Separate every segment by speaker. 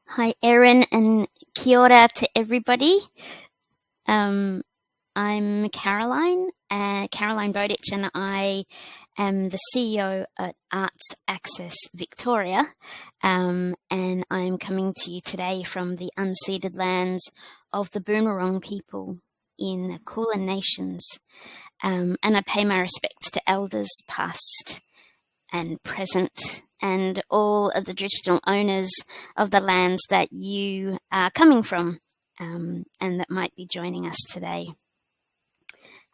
Speaker 1: Hi, Erin, and kia ora to everybody. I'm Caroline Bowditch, and I am the CEO at Arts Access Victoria, and I'm coming to you today from the unceded lands of the Boonwurrung people in the Kulin Nations, and I pay my respects to elders past and present, and all of the traditional owners of the lands that you are coming from, and that might be joining us today.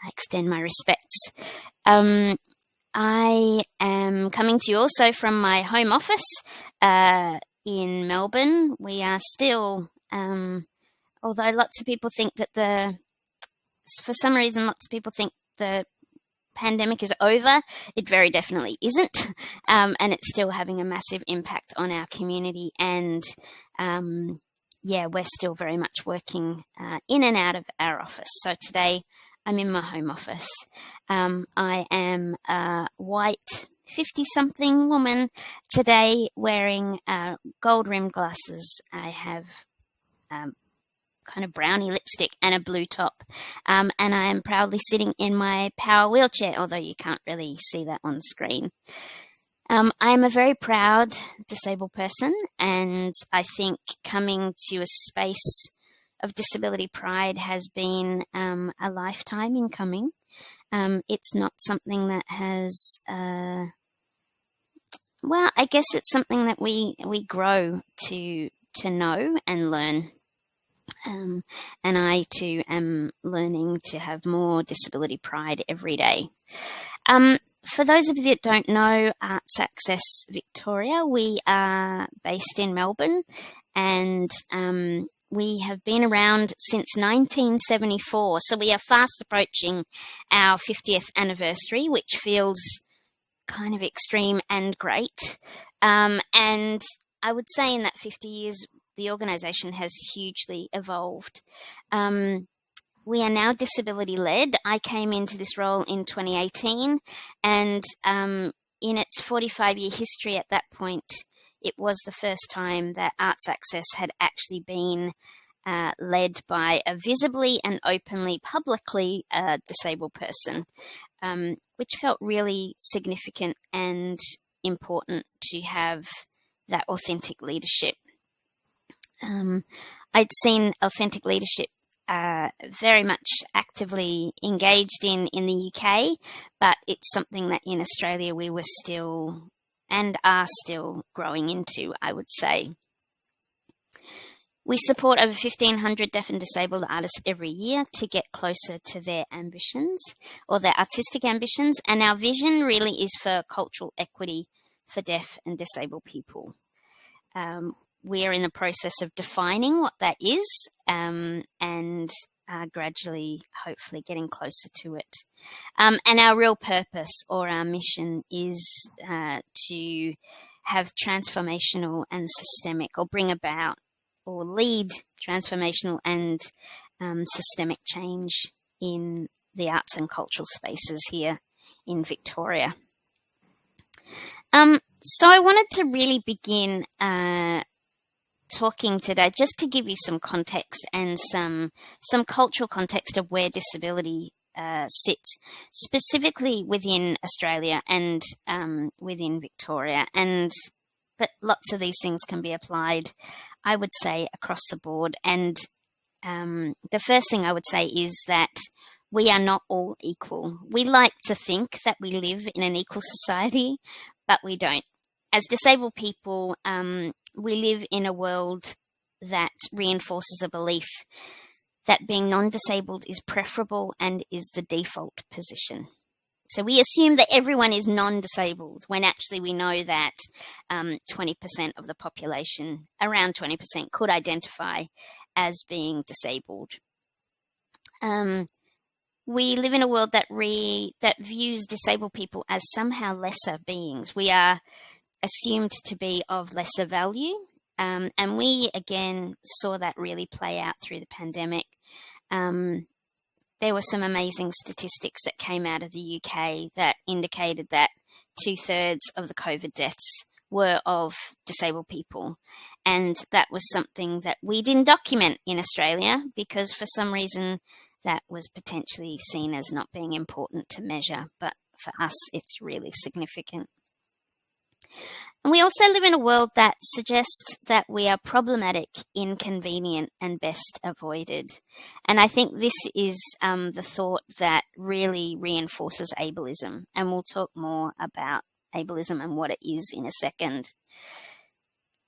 Speaker 1: I extend my respects. I am coming to you also from my home office in Melbourne. We are still, although lots of people think that for some reason, lots of people think the pandemic is over, it very definitely isn't, and it's still having a massive impact on our community, and we're still very much working in and out of our office. So today I'm in my home office. I am a white 50-something woman today wearing gold-rimmed glasses. I have kind of brownie lipstick and a blue top, and I am proudly sitting in my power wheelchair, although you can't really see that on screen. I am a very proud disabled person, and I think coming to a space of disability pride has been a lifetime in coming. It's not something that has, I guess it's something that we grow to know and learn. And I too am learning to have more disability pride every day. For those of you that don't know Arts Access Victoria, we are based in Melbourne, and we have been around since 1974. So we are fast approaching our 50th anniversary, which feels kind of extreme and great. And I would say in that 50 years, the organisation has hugely evolved. We are now disability-led. I came into this role in 2018, and in its 45-year history at that point, it was the first time that Arts Access had actually been led by a visibly and openly, publicly disabled person, which felt really significant and important to have that authentic leadership. I'd seen authentic leadership very much actively engaged in the UK, but it's something that in Australia we were still and are still growing into, I would say. We support over 1,500 deaf and disabled artists every year to get closer to their ambitions or their artistic ambitions, and our vision really is for cultural equity for deaf and disabled people. We are in the process of defining what that is, and gradually, hopefully, getting closer to it. And our real purpose or our mission is to have transformational and systemic, or bring about or lead transformational and systemic change in the arts and cultural spaces here in Victoria. So I wanted to really begin talking today just to give you some context and some cultural context of where disability sits specifically within Australia and within Victoria, but lots of these things can be applied, I would say, across the board. And the first thing I would say is that we are not all equal. We like to think that we live in an equal society, but we don't. As disabled people, we live in a world that reinforces a belief that being non-disabled is preferable and is the default position. So we assume that everyone is non-disabled, when actually we know that 20% of the population, around 20%, could identify as being disabled. We live in a world that views disabled people as somehow lesser beings. We are assumed to be of lesser value. And we, again, saw that really play out through the pandemic. There were some amazing statistics that came out of the UK that indicated that 2/3 of the COVID deaths were of disabled people. And that was something that we didn't document in Australia because for some reason that was potentially seen as not being important to measure. But for us, it's really significant. And we also live in a world that suggests that we are problematic, inconvenient, and best avoided. And I think this is the thought that really reinforces ableism. And we'll talk more about ableism and what it is in a second.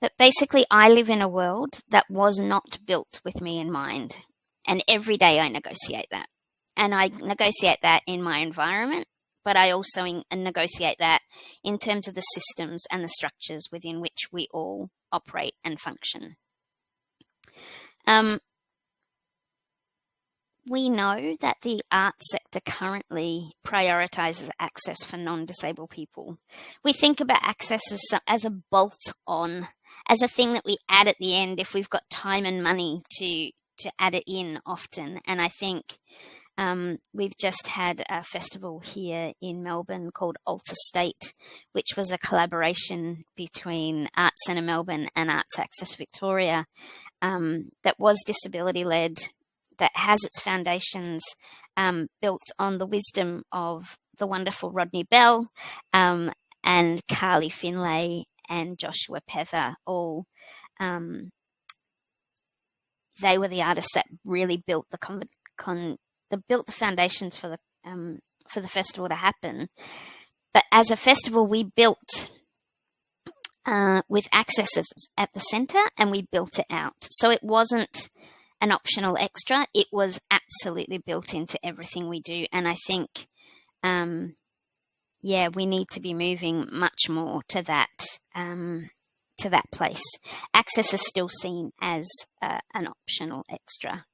Speaker 1: But basically, I live in a world that was not built with me in mind. And every day I negotiate that. And I negotiate that in my environment, but I also negotiate that in terms of the systems and the structures within which we all operate and function. We know that the arts sector currently prioritises access for non-disabled people. We think about access as a bolt-on, as a thing that we add at the end if we've got time and money to add it in often. And I think we've just had a festival here in Melbourne called Alter State, which was a collaboration between Arts Centre Melbourne and Arts Access Victoria that was disability-led, that has its foundations built on the wisdom of the wonderful Rodney Bell and Carly Finlay and Joshua Pether. All they were the artists that really built built the foundations for the festival to happen. But as a festival, we built with access at the centre, and we built it out. So it wasn't an optional extra; it was absolutely built into everything we do. And I think, we need to be moving much more to that place. Access is still seen as an optional extra.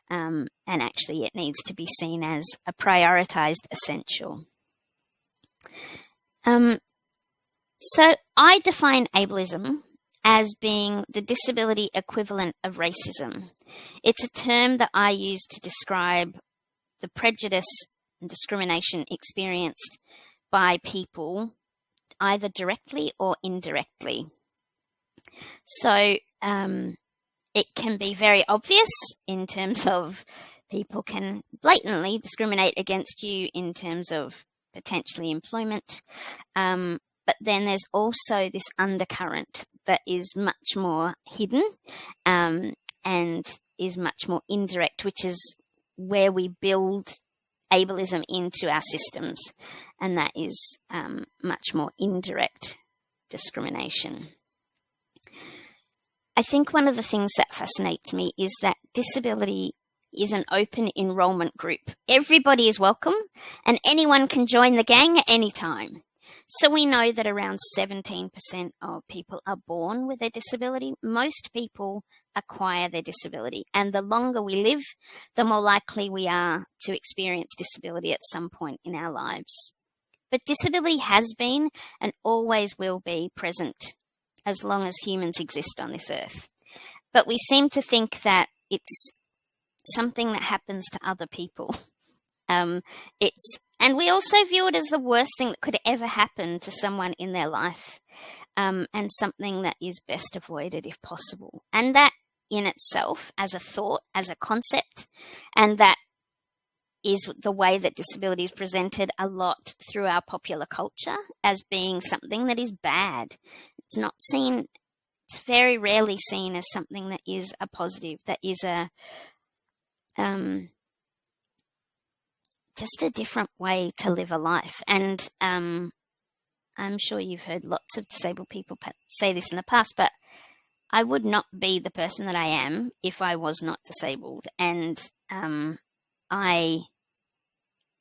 Speaker 1: And actually it needs to be seen as a prioritised essential. So I define ableism as being the disability equivalent of racism. It's a term that I use to describe the prejudice and discrimination experienced by people either directly or indirectly. So it can be very obvious in terms of people can blatantly discriminate against you in terms of potentially employment. But then there's also this undercurrent that is much more hidden and is much more indirect, which is where we build ableism into our systems. And that is much more indirect discrimination. I think one of the things that fascinates me is that disability is an open enrolment group. Everybody is welcome and anyone can join the gang at any time. So we know that around 17% of people are born with a disability. Most people acquire their disability, and the longer we live, the more likely we are to experience disability at some point in our lives. But disability has been and always will be present as long as humans exist on this earth. But we seem to think that it's something that happens to other people. And we also view it as the worst thing that could ever happen to someone in their life, and something that is best avoided if possible. And that in itself, as a thought, as a concept, and that is the way that disability is presented a lot through our popular culture as being something that is bad. It's not seen, it's very rarely seen as something that is a positive, that is a just a different way to live a life. And I'm sure you've heard lots of disabled people say this in the past, but I would not be the person that I am if I was not disabled. And I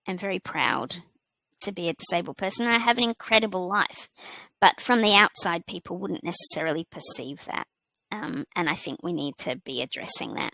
Speaker 1: am very proud to be a disabled person. I have an incredible life, but from the outside, people wouldn't necessarily perceive that. And I think we need to be addressing that.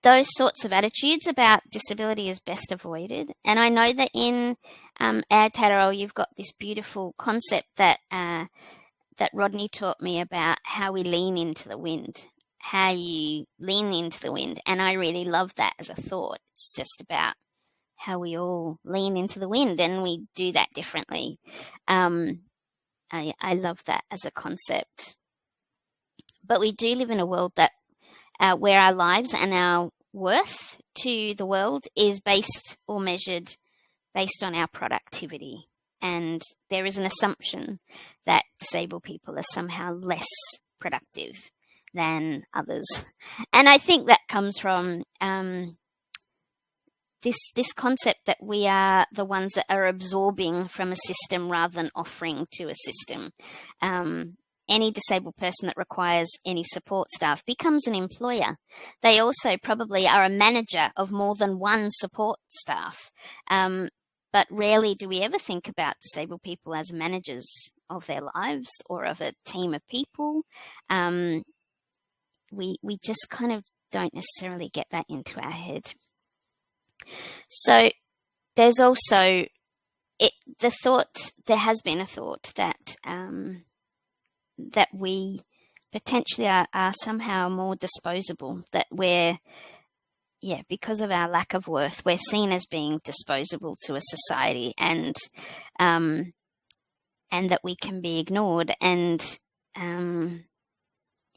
Speaker 1: Those sorts of attitudes about disability is best avoided. And I know that in Aotearoa, you've got this beautiful concept that that Rodney taught me about how we lean into the wind, how you lean into the wind. And I really love that as a thought. It's just about we all lean into the wind, and we do that differently. I love that as a concept. But we do live in a world that where our lives and our worth to the world is based or measured based on our productivity. And there is an assumption that disabled people are somehow less productive than others. And I think that comes from this concept that we are the ones that are absorbing from a system rather than offering to a system. Any disabled person that requires any support staff becomes an employer. They also probably are a manager of more than one support staff. But rarely do we ever think about disabled people as managers of their lives or of a team of people. We just kind of don't necessarily get that into our head. So there's also there has been a thought that that we potentially are somehow more disposable, that because of our lack of worth, we're seen as being disposable to a society, and that we can be ignored. And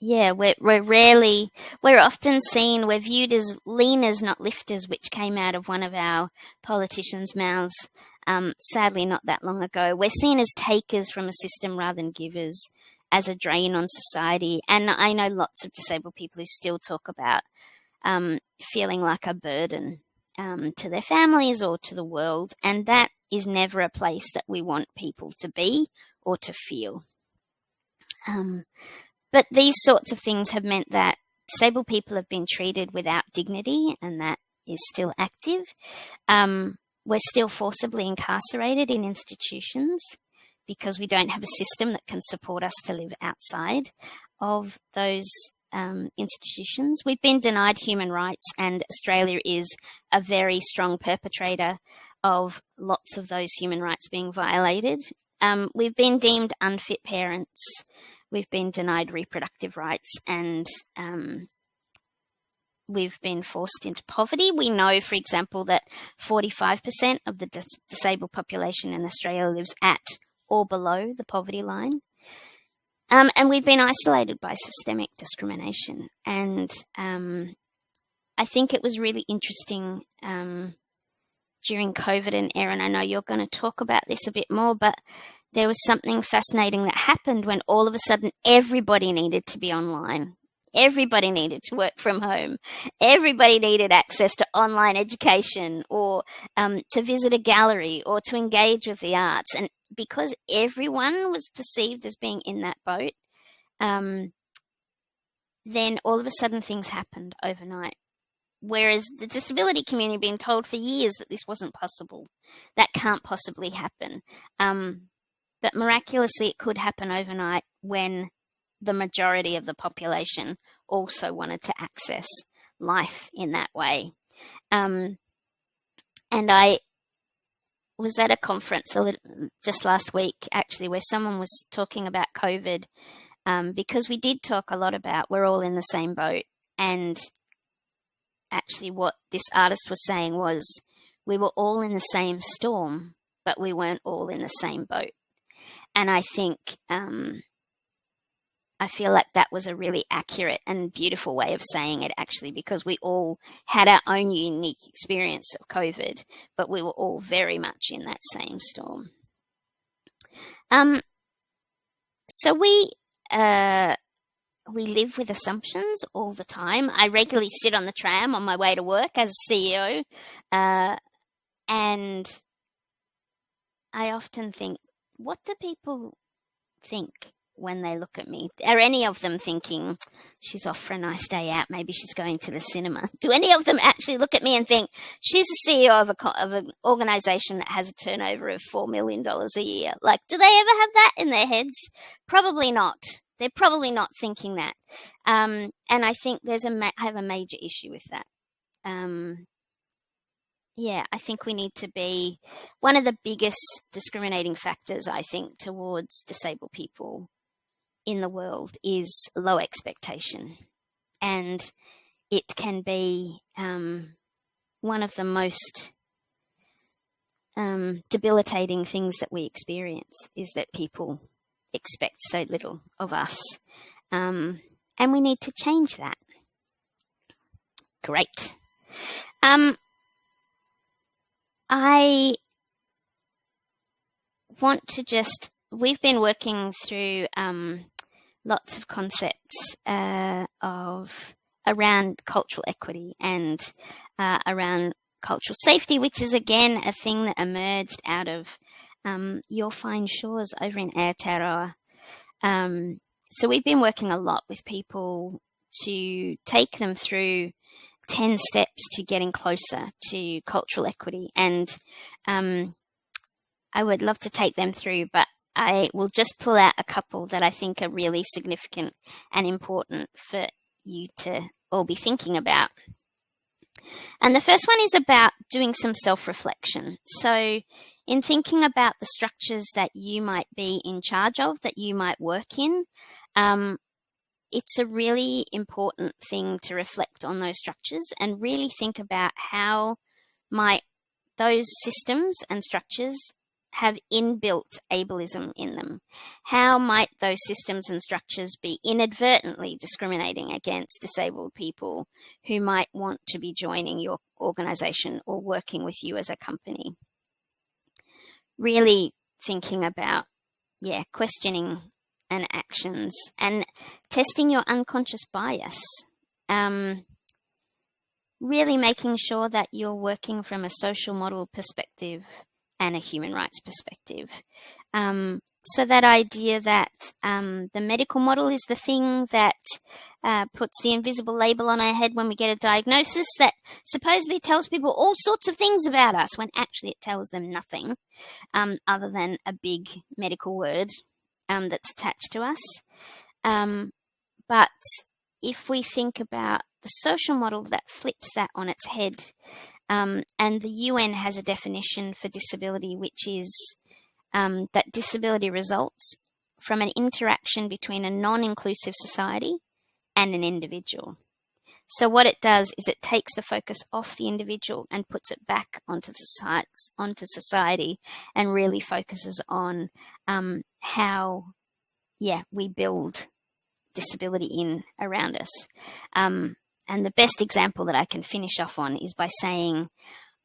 Speaker 1: we're often seen, we're viewed as leaners, not lifters, which came out of one of our politicians' mouths, sadly not that long ago. We're seen as takers from a system rather than givers, as a drain on society. And I know lots of disabled people who still talk about feeling like a burden to their families or to the world, and that is never a place that we want people to be or to feel. But these sorts of things have meant that disabled people have been treated without dignity, and that is still active. We're still forcibly incarcerated in institutions because we don't have a system that can support us to live outside of those institutions. We've been denied human rights, and Australia is a very strong perpetrator of lots of those human rights being violated. We've been deemed unfit parents. We've been denied reproductive rights, and we've been forced into poverty. We know, for example, that 45% of the disabled population in Australia lives at or below the poverty line. And we've been isolated by systemic discrimination. And I think it was really interesting during COVID, and Erin, I know you're going to talk about this a bit more, but there was something fascinating that happened when all of a sudden everybody needed to be online. Everybody needed to work from home. Everybody needed access to online education, or to visit a gallery, or to engage with the arts. And because everyone was perceived as being in that boat, then all of a sudden things happened overnight. Whereas the disability community had been told for years that this wasn't possible. That can't possibly happen. But miraculously it could happen overnight when the majority of the population also wanted to access life in that way. And I was at a conference just last week, actually, where someone was talking about COVID, because we did talk a lot about we're all in the same boat. And actually what this artist was saying was we were all in the same storm, but we weren't all in the same boat. And I think I feel like that was a really accurate and beautiful way of saying it, actually, because we all had our own unique experience of COVID, but we were all very much in that same storm. So we live with assumptions all the time. I regularly sit on the tram on my way to work as a CEO, and I often think, what do people think when they look at me? Are any of them thinking, she's off for a nice day out, maybe she's going to the cinema? Do any of them actually look at me and think, she's a CEO of an organisation that has a turnover of $4 million a year? Like, do they ever have that in their heads? Probably not. They're probably not thinking that. And I think I have a major issue with that. I think we need to be one of the biggest discriminating factors, I think, towards disabled people in the world is low expectation. And it can be one of the most debilitating things that we experience is that people expect so little of us. And we need to change that. Great. I want to we've been working through lots of concepts around cultural equity and around cultural safety, which is again a thing that emerged out of your fine shores over in Aotearoa. So we've been working a lot with people to take them through 10 steps to getting closer to cultural equity. And I would love to take them through, but I will just pull out a couple that I think are really significant and important for you to all be thinking about. And the first one is about doing some self-reflection. So in thinking about the structures that you might be in charge of, that you might work in, it's a really important thing to reflect on those structures and really think about how might those systems and structures have inbuilt ableism in them. How might those systems and structures be inadvertently discriminating against disabled people who might want to be joining your organization or working with you as a company? Really thinking about, questioning and actions and testing your unconscious bias. Really making sure that you're working from a social model perspective and a human rights perspective. So that idea that the medical model is the thing that puts the invisible label on our head when we get a diagnosis that supposedly tells people all sorts of things about us when actually it tells them nothing other than a big medical word that's attached to us. But if we think about the social model that flips that on its head, and the UN has a definition for disability, which is that disability results from an interaction between a non-inclusive society and an individual. So what it does is it takes the focus off the individual and puts it back onto society and really focuses on how we build disability in around us. And the best example that I can finish off on is by saying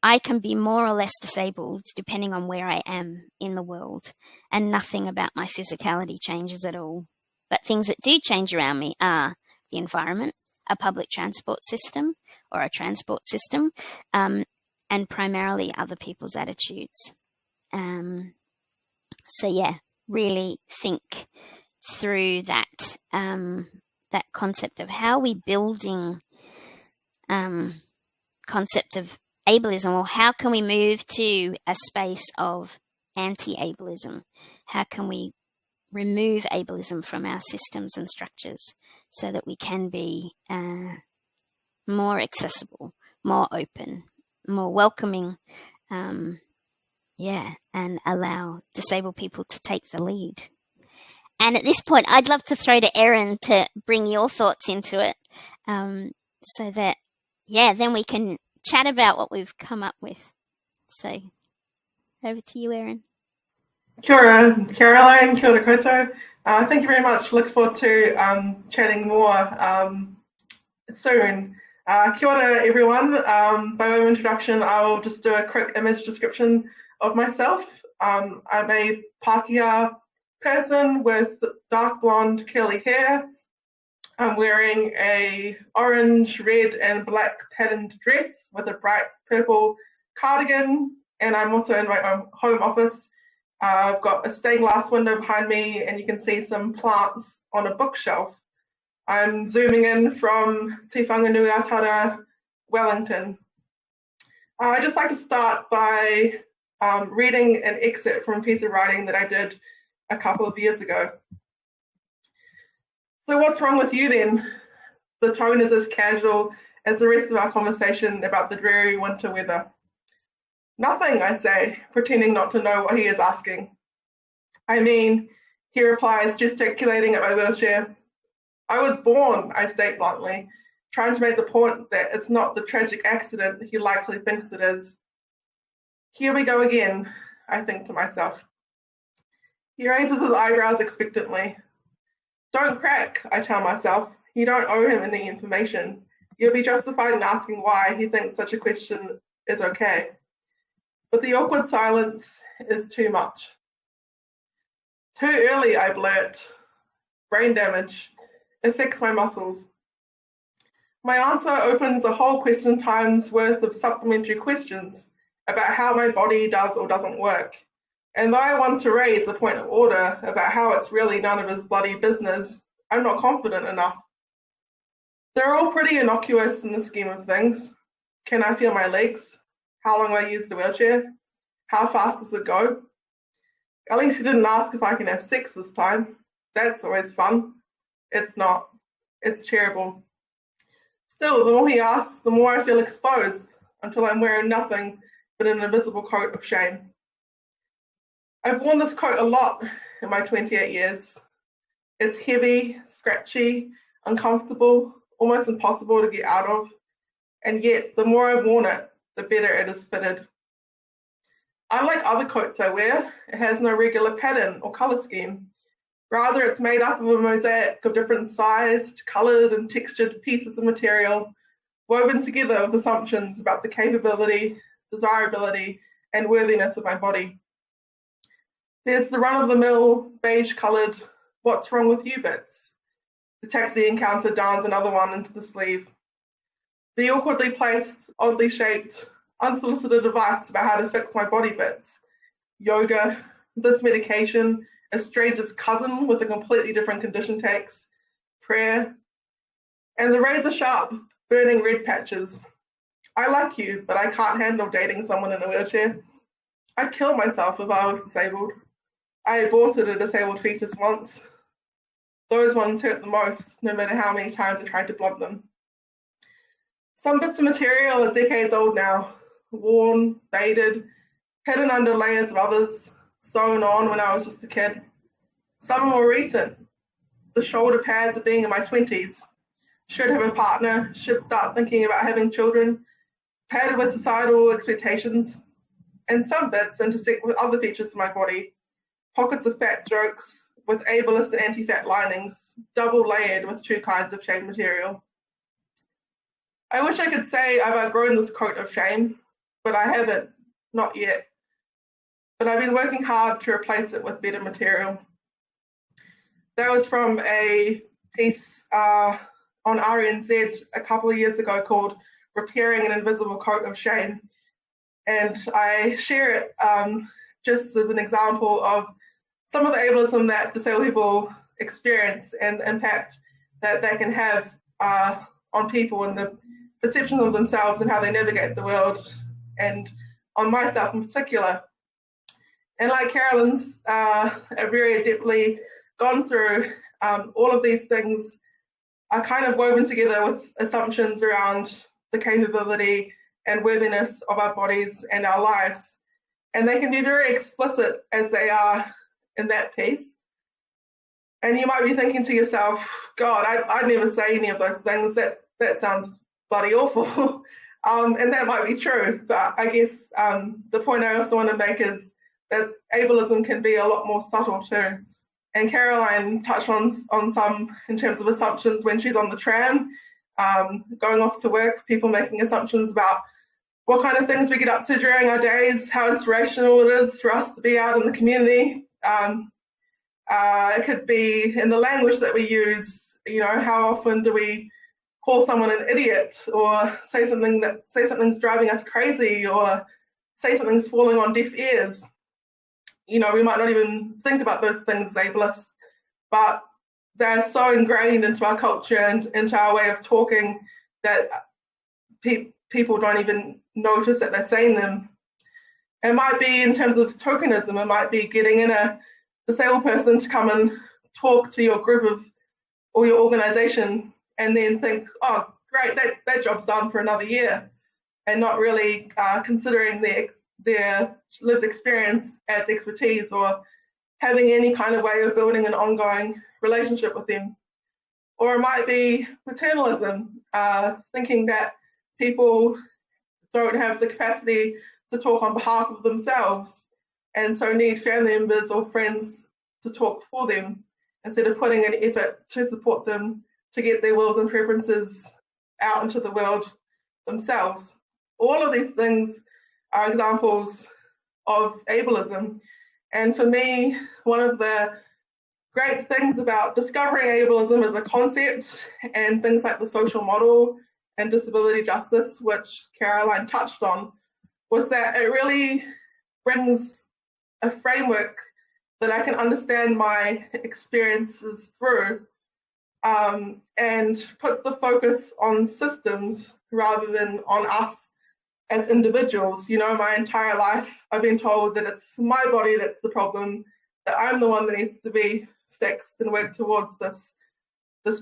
Speaker 1: I can be more or less disabled depending on where I am in the world, and nothing about my physicality changes at all. But things that do change around me are the environment, a public transport system or a transport system, and primarily other people's attitudes. Really think through that that concept of how we building concept of ableism, or how can we move to a space of anti-ableism? How can we remove ableism from our systems and structures so that we can be more accessible, more open, more welcoming, and allow disabled people to take the lead? And at this point, I'd love to throw to Erin to bring your thoughts into it, so that, then we can chat about what we've come up with. So, over to you, Erin.
Speaker 2: Kia ora, Caroline. Kia ora koutou. Thank you very much. Look forward to chatting more soon. Kia ora, everyone. By way of introduction, I will just do a quick image description of myself. I'm a Pākehā person with dark blonde curly hair. I'm wearing a orange, red and black patterned dress with a bright purple cardigan, and I'm also in my own home office. I've got a stained glass window behind me and you can see some plants on a bookshelf. I'm zooming in from Te Whanganuiatara, Wellington. I'd just like to start by reading an excerpt from a piece of writing that I did a couple of years ago. So what's wrong with you then? The tone is as casual as the rest of our conversation about the dreary winter weather. Nothing, I say, pretending not to know what he is asking. I mean, he replies, gesticulating at my wheelchair. I was born, I state bluntly, trying to make the point that it's not the tragic accident he likely thinks it is. Here we go again, I think to myself. He raises his eyebrows expectantly. Don't crack, I tell myself. You don't owe him any information. You'll be justified in asking why he thinks such a question is okay. But the awkward silence is too much. Too early, I blurt. Brain damage. Affects my muscles. My answer opens a whole question time's worth of supplementary questions about how my body does or doesn't work. And though I want to raise a point of order about how it's really none of his bloody business, I'm not confident enough. They're all pretty innocuous in the scheme of things. Can I feel my legs? How long will I use the wheelchair? How fast does it go? At least he didn't ask if I can have sex this time. That's always fun. It's not. It's terrible. Still, the more he asks, the more I feel exposed, until I'm wearing nothing but an invisible coat of shame. I've worn this coat a lot in my 28 years. It's heavy, scratchy, uncomfortable, almost impossible to get out of, and yet the more I've worn it, the better it is fitted. Unlike other coats I wear, it has no regular pattern or colour scheme. Rather, it's made up of a mosaic of different sized, coloured and textured pieces of material woven together with assumptions about the capability, desirability and worthiness of my body. There's the run-of-the-mill, beige-coloured, what's wrong with you bits. The taxi encounter darns another one into the sleeve. The awkwardly placed, oddly shaped, unsolicited advice about how to fix my body bits. Yoga, this medication, a stranger's cousin with a completely different condition takes, prayer, and the razor-sharp, burning red patches. I like you, but I can't handle dating someone in a wheelchair. I'd kill myself if I was disabled. I aborted a disabled fetus once. Those ones hurt the most, no matter how many times I tried to blunt them. Some bits of material are decades old now, worn, faded, hidden under layers of others, sewn on when I was just a kid. Some are more recent. The shoulder pads of being in my 20s. Should have a partner, should start thinking about having children, padded with societal expectations. And some bits intersect with other features of my body. Pockets of fat jokes with ableist and anti-fat linings, double layered with two kinds of shame material. I wish I could say I've outgrown this coat of shame, but I haven't, not yet. But I've been working hard to replace it with better material. That was from a piece on RNZ a couple of years ago called Repairing an Invisible Coat of Shame. And I share it just as an example of some of the ableism that disabled people experience and the impact that they can have on people and the perception of themselves and how they navigate the world, and on myself in particular. And like Carolyn's very adeptly gone through, all of these things are kind of woven together with assumptions around the capability and worthiness of our bodies and our lives. And they can be very explicit as they are in that piece. And you might be thinking to yourself, God, I'd never say any of those things. That sounds bloody awful. And that might be true. But I guess the point I also want to make is that ableism can be a lot more subtle too. And Caroline touched on some in terms of assumptions when she's on the tram, going off to work, people making assumptions about what kind of things we get up to during our days, how inspirational it is for us to be out in the community. It could be in the language that we use, how often do we call someone an idiot or say something's driving us crazy or say something's falling on deaf ears. We might not even think about those things as ableist, but they're so ingrained into our culture and into our way of talking that people don't even notice that they're saying them. It might be in terms of tokenism. It might be getting in a disabled person to come and talk to your group or your organization and then think, oh, great, that job's done for another year, and not really considering their lived experience as expertise or having any kind of way of building an ongoing relationship with them. Or it might be paternalism, thinking that people don't have the capacity to talk on behalf of themselves, and so need family members or friends to talk for them instead of putting an effort to support them to get their wills and preferences out into the world themselves. All of these things are examples of ableism. And for me, one of the great things about discovering ableism as a concept and things like the social model and disability justice, which Caroline touched on, was that it really brings a framework that I can understand my experiences through, and puts the focus on systems rather than on us as individuals. You know, my entire life I've been told that it's my body that's the problem, that I'm the one that needs to be fixed and work towards this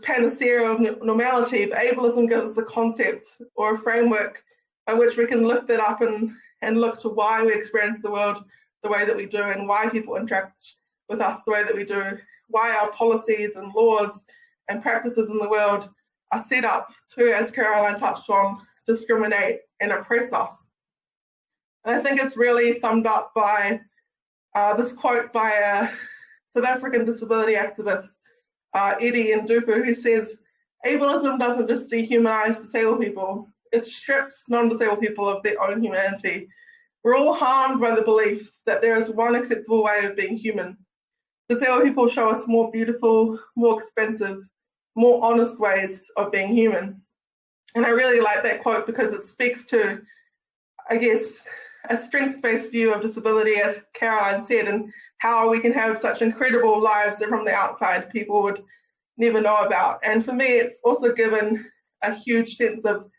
Speaker 2: panacea of normality. But ableism gives us a concept or a framework by which we can lift it up and look to why we experience the world the way that we do, and why people interact with us the way that we do, why our policies and laws and practices in the world are set up to, as Caroline touched on, discriminate and oppress us. And I think it's really summed up by this quote by a South African disability activist, Erin, who says, "Ableism doesn't just dehumanize disabled people, it strips non-disabled people of their own humanity. We're all harmed by the belief that there is one acceptable way of being human. Disabled people show us more beautiful, more expensive, more honest ways of being human." And I really like that quote because it speaks to, I guess, a strength-based view of disability, as Caroline said, and how we can have such incredible lives that from the outside people would never know about. And for me, it's also given a huge sense of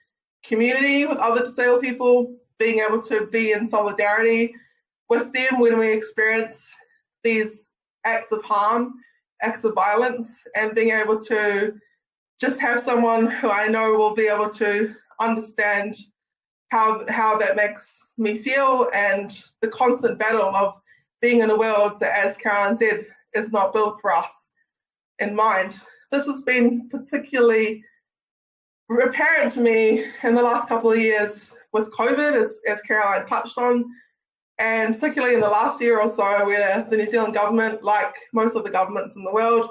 Speaker 2: community with other disabled people, being able to be in solidarity with them when we experience these acts of harm, acts of violence, and being able to just have someone who I know will be able to understand how that makes me feel, and the constant battle of being in a world that, as Caroline said, is not built for us in mind. This has been particularly apparent to me in the last couple of years with COVID, as Caroline touched on, and particularly in the last year or so, where the New Zealand government, like most of the governments in the world,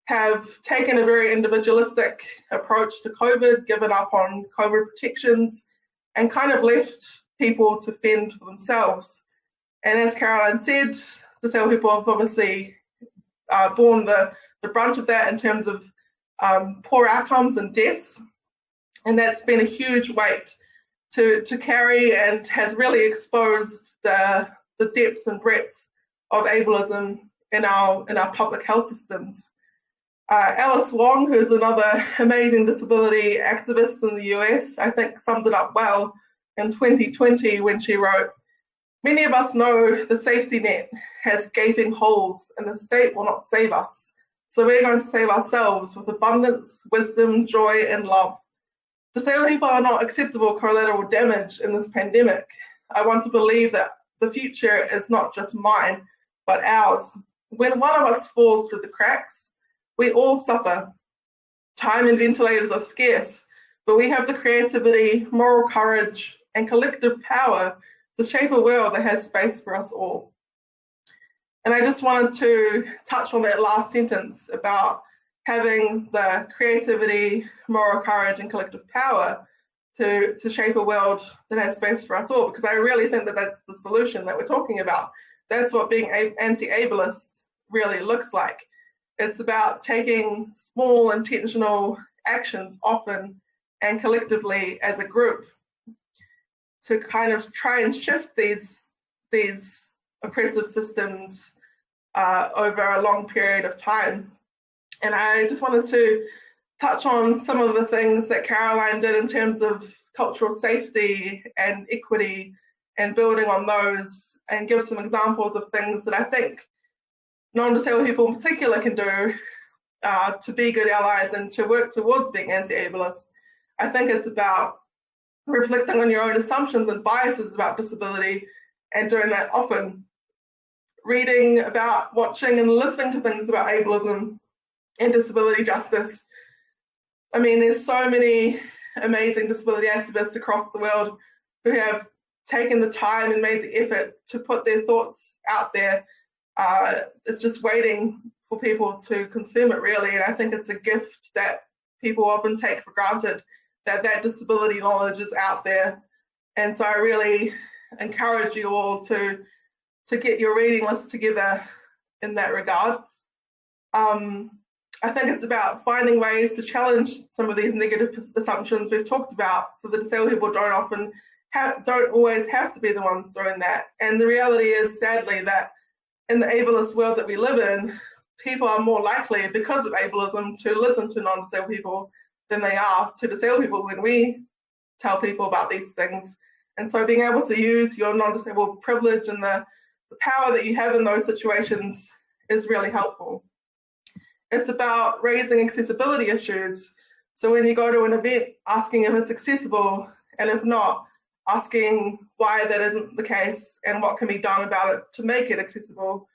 Speaker 2: have taken a very individualistic approach to COVID, given up on COVID protections, and kind of left people to fend for themselves. And as Caroline said, disabled people have obviously borne the brunt of that in terms of poor outcomes and deaths. And that's been a huge weight to carry, and has really exposed the depths and breadths of ableism in our public health systems. Alice Wong, who's another amazing disability activist in the US, I think summed it up well in 2020 when she wrote, "Many of us know the safety net has gaping holes and the state will not save us. So we're going to save ourselves with abundance, wisdom, joy, and love. Disabled people are not acceptable collateral damage in this pandemic. I want to believe that the future is not just mine, but ours. When one of us falls through the cracks, we all suffer. Time and ventilators are scarce, but we have the creativity, moral courage, and collective power to shape a world that has space for us all." And I just wanted to touch on that last sentence about having the creativity, moral courage, and collective power to shape a world that has space for us all, because I really think that that's the solution that we're talking about. That's what being anti-ableist really looks like. It's about taking small intentional actions often and collectively as a group to kind of try and shift these oppressive systems over a long period of time. And I just wanted to touch on some of the things that Caroline did in terms of cultural safety and equity, and building on those, and give some examples of things that I think non-disabled people in particular can do to be good allies and to work towards being anti-ableist. I think it's about reflecting on your own assumptions and biases about disability, and doing that often. Reading about, watching and listening to things about ableism and disability justice. I mean, there's so many amazing disability activists across the world who have taken the time and made the effort to put their thoughts out there. It's just waiting for people to consume it, really. And I think it's a gift that people often take for granted, that disability knowledge is out there. And so I really encourage you all to get your reading list together in that regard. I think it's about finding ways to challenge some of these negative assumptions we've talked about, so that disabled people don't always have to be the ones doing that. And the reality is, sadly, that in the ableist world that we live in, people are more likely, because of ableism, to listen to non-disabled people than they are to disabled people when we tell people about these things. And so being able to use your non-disabled privilege and the power that you have in those situations is really helpful. It's about raising accessibility issues. So when you go to an event, asking if it's accessible, and if not, asking why that isn't the case and what can be done about it to make it accessible.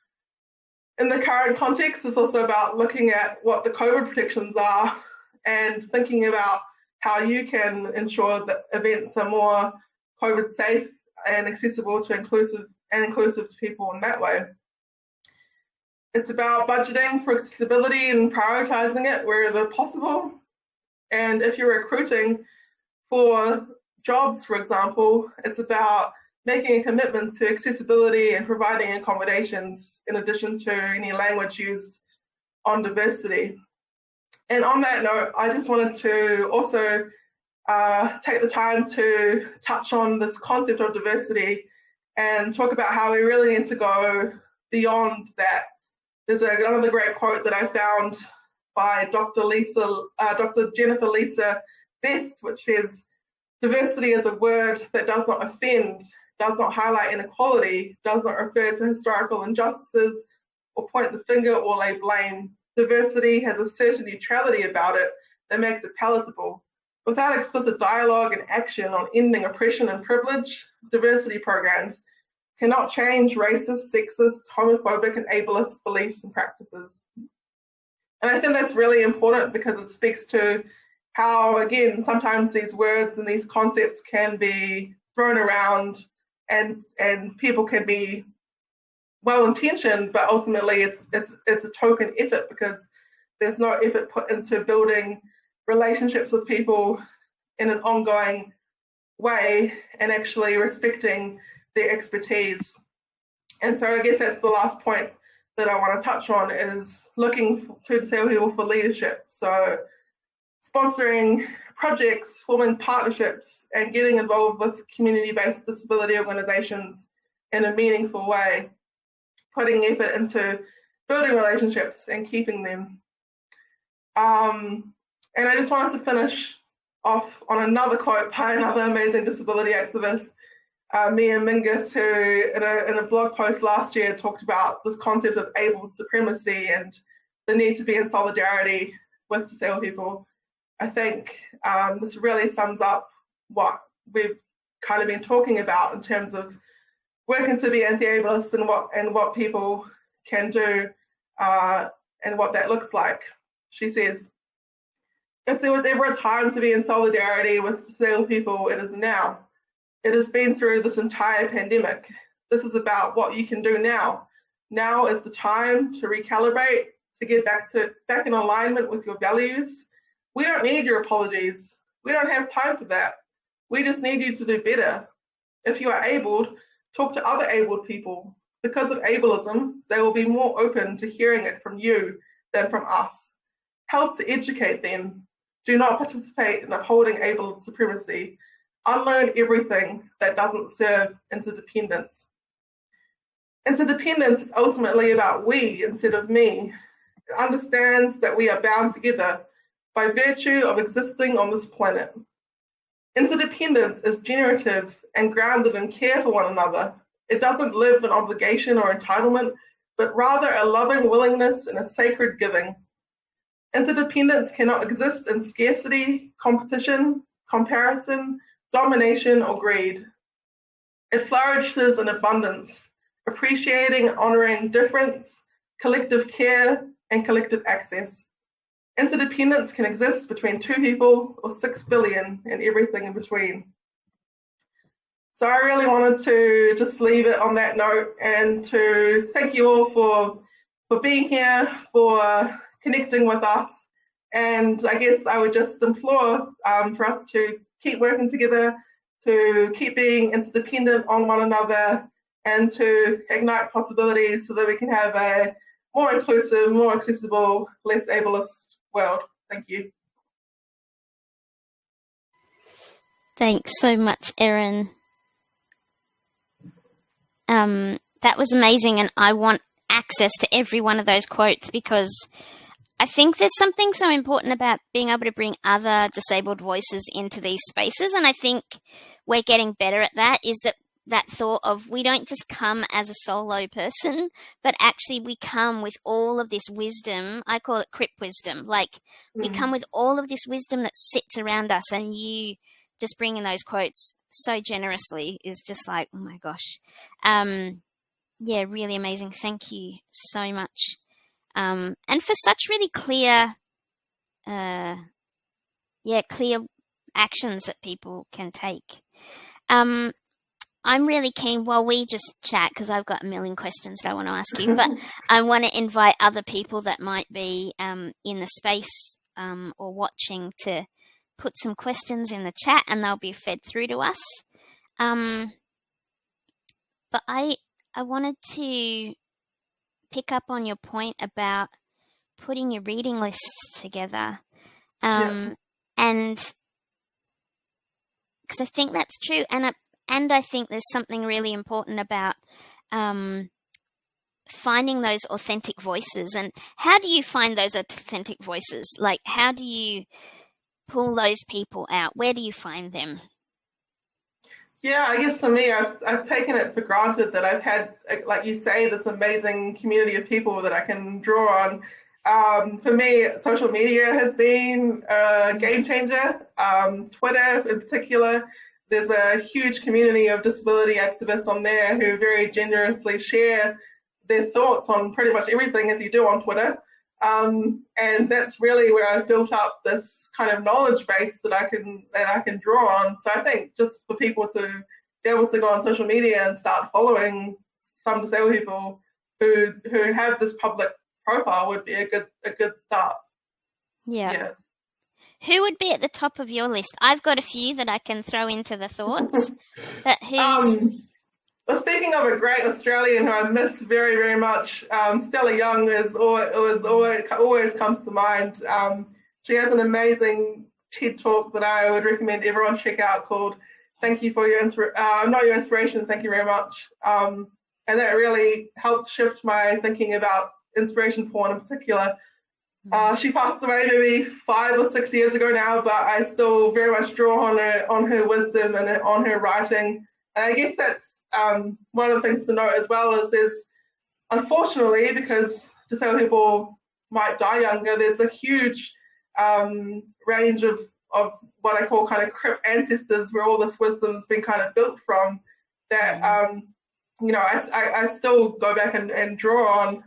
Speaker 2: In the current context, it's also about looking at what the COVID protections are and thinking about how you can ensure that events are more COVID safe and accessible to inclusive to people in that way. It's about budgeting for accessibility and prioritizing it wherever possible. And if you're recruiting for jobs, for example, it's about making a commitment to accessibility and providing accommodations in addition to any language used on diversity. And on that note, I just wanted to also take the time to touch on this concept of diversity and talk about how we really need to go beyond that. There's another great quote that I found by Dr. Jennifer Lisa Best, which says, "Diversity is a word that does not offend, does not highlight inequality, does not refer to historical injustices or point the finger or lay blame. Diversity has a certain neutrality about it that makes it palatable. Without explicit dialogue and action on ending oppression and privilege, diversity programs cannot change racist, sexist, homophobic, and ableist beliefs and practices." And I think that's really important because it speaks to how, again, sometimes these words and these concepts can be thrown around and people can be well-intentioned, but ultimately it's a token effort because there's no effort put into building relationships with people in an ongoing way and actually respecting their expertise. And so I guess that's the last point that I want to touch on, is looking to disabled people for leadership. So sponsoring projects, forming partnerships, and getting involved with community-based disability organisations in a meaningful way, putting effort into building relationships and keeping them. And I just wanted to finish off on another quote by another amazing disability activist, Mia Mingus, who in a blog post last year talked about this concept of able supremacy and the need to be in solidarity with disabled people. I think this really sums up what we've kind of been talking about in terms of working to be anti-ableist and what people can do and what that looks like. She says, "If there was ever a time to be in solidarity with disabled people, it is now. It has been through this entire pandemic. This is about what you can do now. Now is the time to recalibrate, to get back in alignment with your values. We don't need your apologies. We don't have time for that. We just need you to do better. If you are abled, talk to other abled people. Because of ableism, they will be more open to hearing it from you than from us. Help to educate them. Do not participate in upholding ableist supremacy. Unlearn everything that doesn't serve interdependence." Interdependence is ultimately about we instead of me. It understands that we are bound together by virtue of existing on this planet. Interdependence is generative and grounded in care for one another. It doesn't live in obligation or entitlement, but rather a loving willingness and a sacred giving. Interdependence cannot exist in scarcity, competition, comparison, domination, or greed. It flourishes in abundance, appreciating and honouring difference, collective care, and collective access. Interdependence can exist between 2 people or 6 billion and everything in between. So I really wanted to just leave it on that note and to thank you all for being here, for connecting with us. And I guess I would just implore for us to keep working together, to keep being interdependent on one another, and to ignite possibilities so that we can have a more inclusive, more accessible, less ableist world. Thank you.
Speaker 1: Thanks so much, Erin. That was amazing, and I want access to every one of those quotes because I think there's something so important about being able to bring other disabled voices into these spaces, and I think we're getting better at that, is that thought of we don't just come as a solo person, but actually we come with all of this wisdom. I call it crip wisdom. Like, we come with all of this wisdom that sits around us, and you just bringing those quotes so generously is just like, oh my gosh. Yeah, really amazing. Thank you so much. And for such really clear actions that people can take. I'm really keen, while we just chat, because I've got a million questions that I want to ask you, but I want to invite other people that might be in the space or watching to put some questions in the chat, and they'll be fed through to us. But I wanted to pick up on your point about putting your reading lists together. And because I think that's true, and I think there's something really important about finding those authentic voices. And how do you find those authentic voices? Like, how do you pull those people out? Where do you find them?
Speaker 2: Yeah, I guess for me, I've taken it for granted that I've had, like you say, this amazing community of people that I can draw on. For me, social media has been a game changer. Twitter in particular, there's a huge community of disability activists on there who very generously share their thoughts on pretty much everything, as you do on Twitter. And that's really where I've built up this kind of knowledge base that I can draw on. So I think just for people to be able to go on social media and start following some disabled people who have this public profile would be a good start.
Speaker 1: Yeah. Who would be at the top of your list? I've got a few that I can throw into the thoughts. But who's...
Speaker 2: Well, speaking of a great Australian who I miss very, very much, Stella Young always comes to mind. She has an amazing TED talk that I would recommend everyone check out called "Thank You for Your Not Your Inspiration, Thank You Very Much," and that really helped shift my thinking about inspiration porn in particular. She passed away maybe 5 or 6 years ago now, but I still very much draw on her wisdom and on her writing. And I guess that's one of the things to note as well is unfortunately, because disabled people might die younger, there's a huge range of what I call kind of crip ancestors where all this wisdom's been kind of built from that, I still go back and draw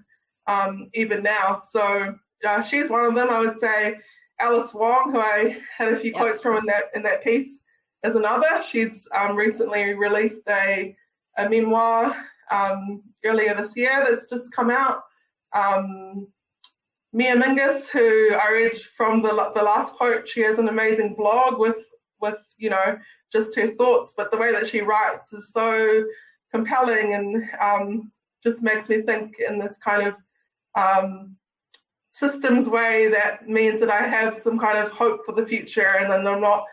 Speaker 2: on even now. So she's one of them. I would say Alice Wong, who I had a few quotes from in that piece, is another. She's recently released a memoir earlier this year that's just come out. Mia Mingus, who I read from the last quote, she has an amazing blog with just her thoughts, but the way that she writes is so compelling and just makes me think in this kind of systems way that means that I have some kind of hope for the future, and then I'm not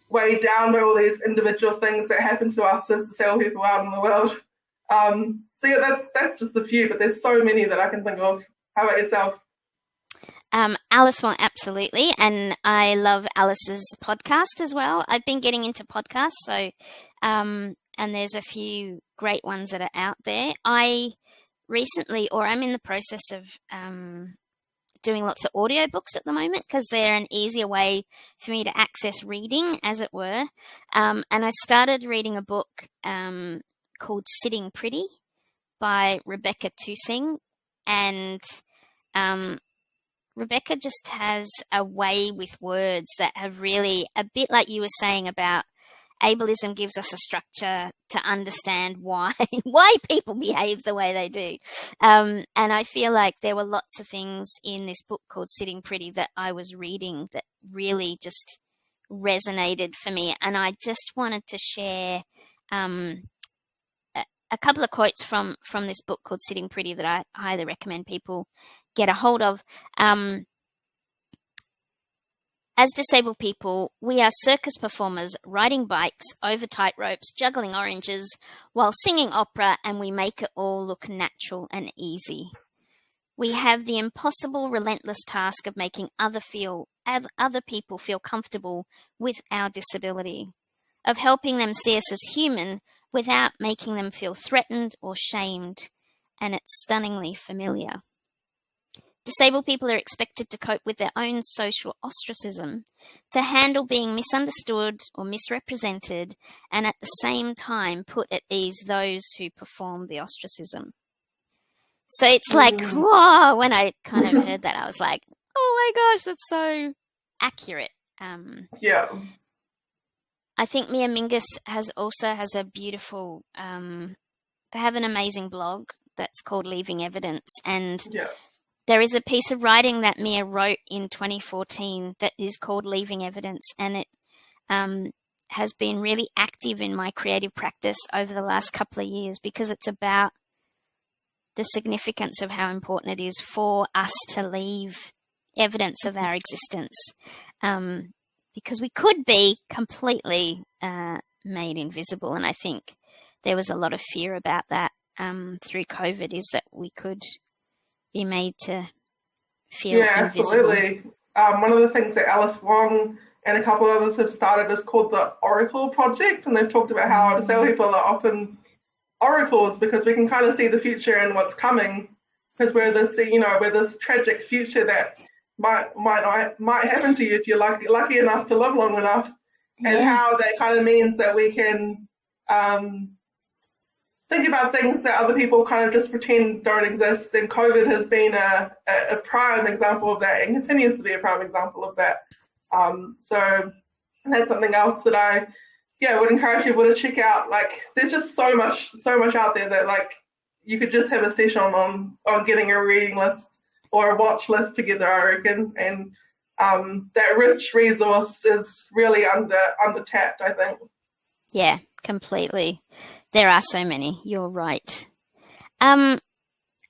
Speaker 2: weighed down by all these individual things that happen to us as disabled people out in the world. So yeah, that's just a few, but there's so many that I can think of. How about yourself?
Speaker 1: Alice Wong, absolutely, and I love Alice's podcast as well. I've been getting into podcasts, so and there's a few great ones that are out there. I'm in the process of doing lots of audiobooks at the moment because they're an easier way for me to access reading, as it were. And I started reading a book called Sitting Pretty by Rebecca Tusing, and Rebecca just has a way with words that have really, a bit like you were saying about ableism gives us a structure to understand why people behave the way they do. And I feel like there were lots of things in this book called Sitting Pretty that I was reading that really just resonated for me. And I just wanted to share a couple of quotes from this book called Sitting Pretty that I highly recommend people get a hold of. As disabled people, we are circus performers riding bikes over tight ropes, juggling oranges while singing opera, and we make it all look natural and easy. We have the impossible, relentless task of making other people feel comfortable with our disability, of helping them see us as human without making them feel threatened or shamed, and it's stunningly familiar. Disabled people are expected to cope with their own social ostracism, to handle being misunderstood or misrepresented, and at the same time put at ease those who perform the ostracism. So it's like, whoa, when I kind of heard that, I was like, oh my gosh, that's so accurate.
Speaker 2: Yeah.
Speaker 1: I think Mia Mingus has a beautiful, they have an amazing blog that's called Leaving Evidence, and there is a piece of writing that Mia wrote in 2014 that is called Leaving Evidence, and it has been really active in my creative practice over the last couple of years because it's about the significance of how important it is for us to leave evidence of our existence, because we could be completely made invisible, and I think there was a lot of fear about that through COVID, is that we could be made to feel invisible.
Speaker 2: Absolutely. One of the things that Alice Wong and a couple of others have started is called the Oracle Project, and they've talked about how disabled people are often oracles because we can kind of see the future and what's coming, because we're this tragic future that might happen to you if you're lucky enough to live long enough, and how that kind of means that we can think about things that other people kind of just pretend don't exist. And COVID has been a prime example of that, and continues to be a prime example of that. So that's something else that I would encourage people to check out. Like, there's just so much out there that, like, you could just have a session on getting a reading list or a watch list together, I reckon. And that rich resource is really under-tapped, I think.
Speaker 1: Yeah, completely. There are so many. You're right. Are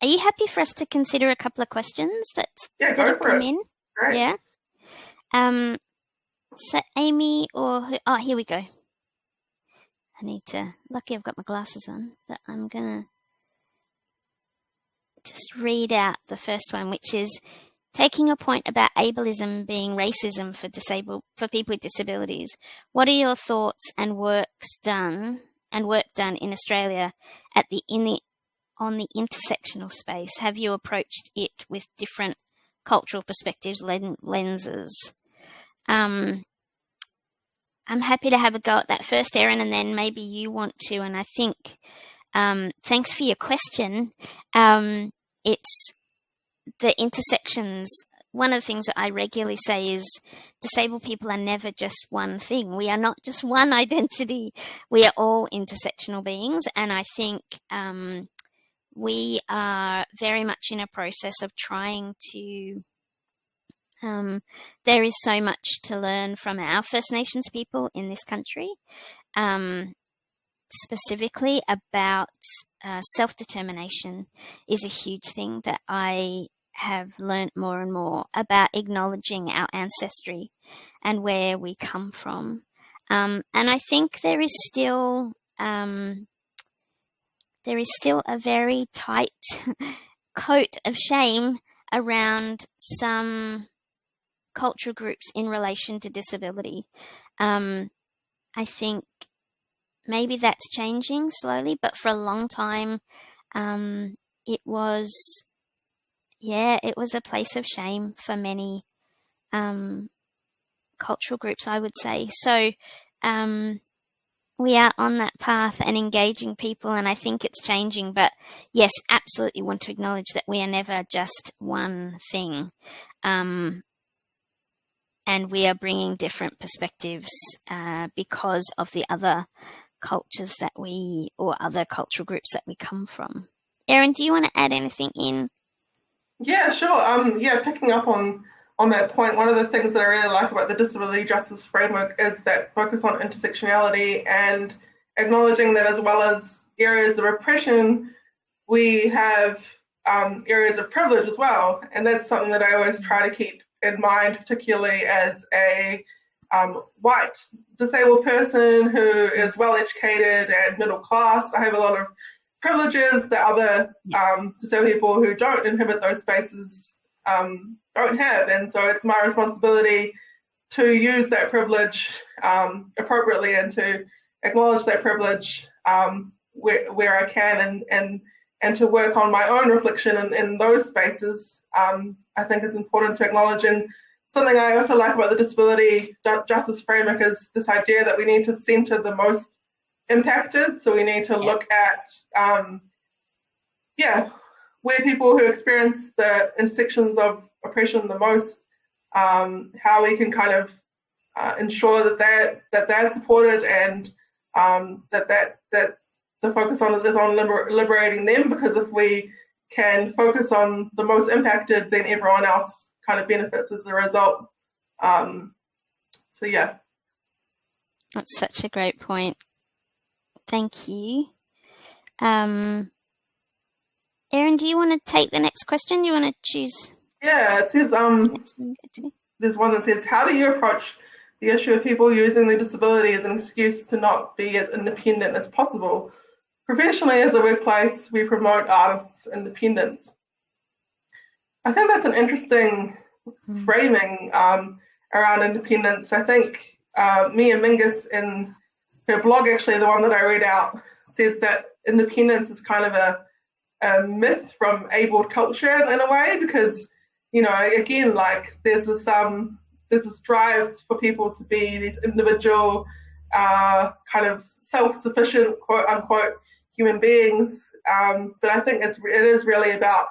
Speaker 1: you happy for us to consider a couple of questions that have come in?
Speaker 2: Great.
Speaker 1: Yeah. So Amy here we go. Lucky I've got my glasses on, but I'm going to just read out the first one, which is taking a point about ableism being racism for people with disabilities. What are your thoughts and work done in Australia on the intersectional space? Have you approached it with different cultural perspectives, lenses? I'm happy to have a go at that first, Erin, and then maybe you want to. And I think, thanks for your question. It's the intersections. One of the things that I regularly say is disabled people are never just one thing. We are not just one identity. We are all intersectional beings. And I think we are very much in a process of trying to there is so much to learn from our First Nations people in this country, specifically about self-determination is a huge thing that I have learned more and more about, acknowledging our ancestry and where we come from. And I think there is still a very tight coat of shame around some cultural groups in relation to disability. I think maybe that's changing slowly, but for a long time, it was a place of shame for many cultural groups, I would say. So we are on that path and engaging people, and I think it's changing. But yes, absolutely want to acknowledge that we are never just one thing. and we are bringing different perspectives because of the other cultures that or other cultural groups that we come from. Erin, do you want to add anything in?
Speaker 2: Yeah, sure. Picking up on that point, one of the things that I really like about the disability justice framework is that focus on intersectionality and acknowledging that as well as areas of oppression, we have areas of privilege as well. And that's something that I always try to keep in mind, particularly as a white disabled person who is well educated and middle class. I have a lot of privileges that other disabled people who don't inhabit those spaces don't have, and so it's my responsibility to use that privilege appropriately and to acknowledge that privilege where I can, and to work on my own reflection in those spaces. I think it's important to acknowledge. And something I also like about the disability justice framework is this idea that we need to centre the most impacted. So we need to look at where people who experience the intersections of oppression the most, how we can kind of ensure that they're supported, and that the focus on is on liberating them, because if we can focus on the most impacted, then everyone else kind of benefits as a result.
Speaker 1: That's such a great point. Thank you. Erin, do you want to take the next question? Do you want to choose?
Speaker 2: Yeah, it says, there's one that says, how do you approach the issue of people using their disability as an excuse to not be as independent as possible? Professionally, as a workplace, we promote artists' independence. I think that's an interesting framing around independence. I think Mia Mingus, in her blog, actually, the one that I read out, says that independence is kind of a myth from abled culture in a way, because, again, like there's this drive for people to be these individual, kind of self-sufficient, quote unquote, human beings. But I think it is really about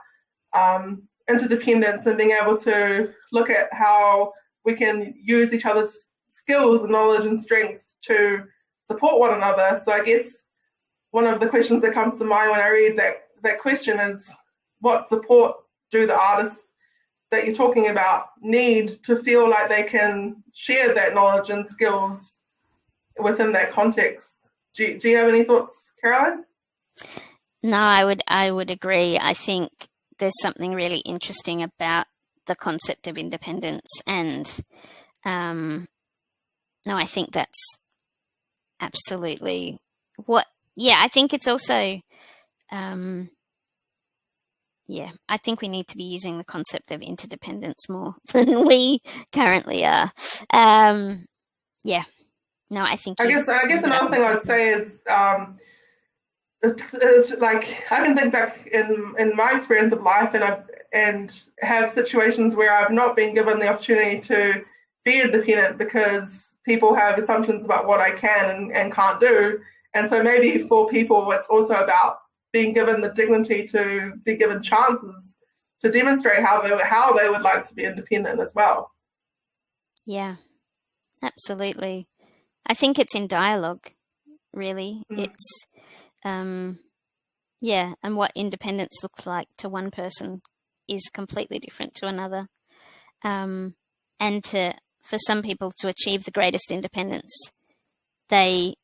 Speaker 2: interdependence and being able to look at how we can use each other's skills and knowledge and strengths to support one another. So I guess one of the questions that comes to mind when I read that question is, what support do the artists that you're talking about need to feel like they can share that knowledge and skills within that context? Do you have any thoughts, Caroline?
Speaker 1: No, I would agree. I think there's something really interesting about the concept of independence, and I think that's absolutely what. Yeah, I think it's also. I think we need to be using the concept of interdependence more than we currently are. I think.
Speaker 2: I guess another thing I would say is. It's like I can think back in my experience of life, and have situations where I've not been given the opportunity to be independent because people have assumptions about what I can and can't do. And so maybe for people, it's also about being given the dignity to be given chances to demonstrate how they would like to be independent as well.
Speaker 1: Yeah, absolutely. I think it's in dialogue, really. It's and what independence looks like to one person is completely different to another. And for some people to achieve the greatest independence, they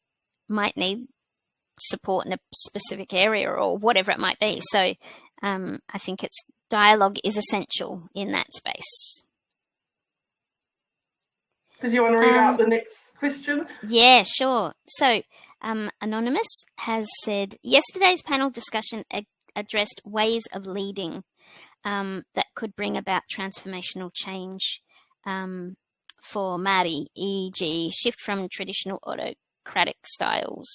Speaker 1: might need support in a specific area or whatever it might be. So I think dialogue is essential in that space.
Speaker 2: Did you want to read out the next question?
Speaker 1: Yeah, sure. So Anonymous has said, yesterday's panel discussion addressed ways of leading that could bring about transformational change for Māori, e.g. shift from traditional autocratic styles.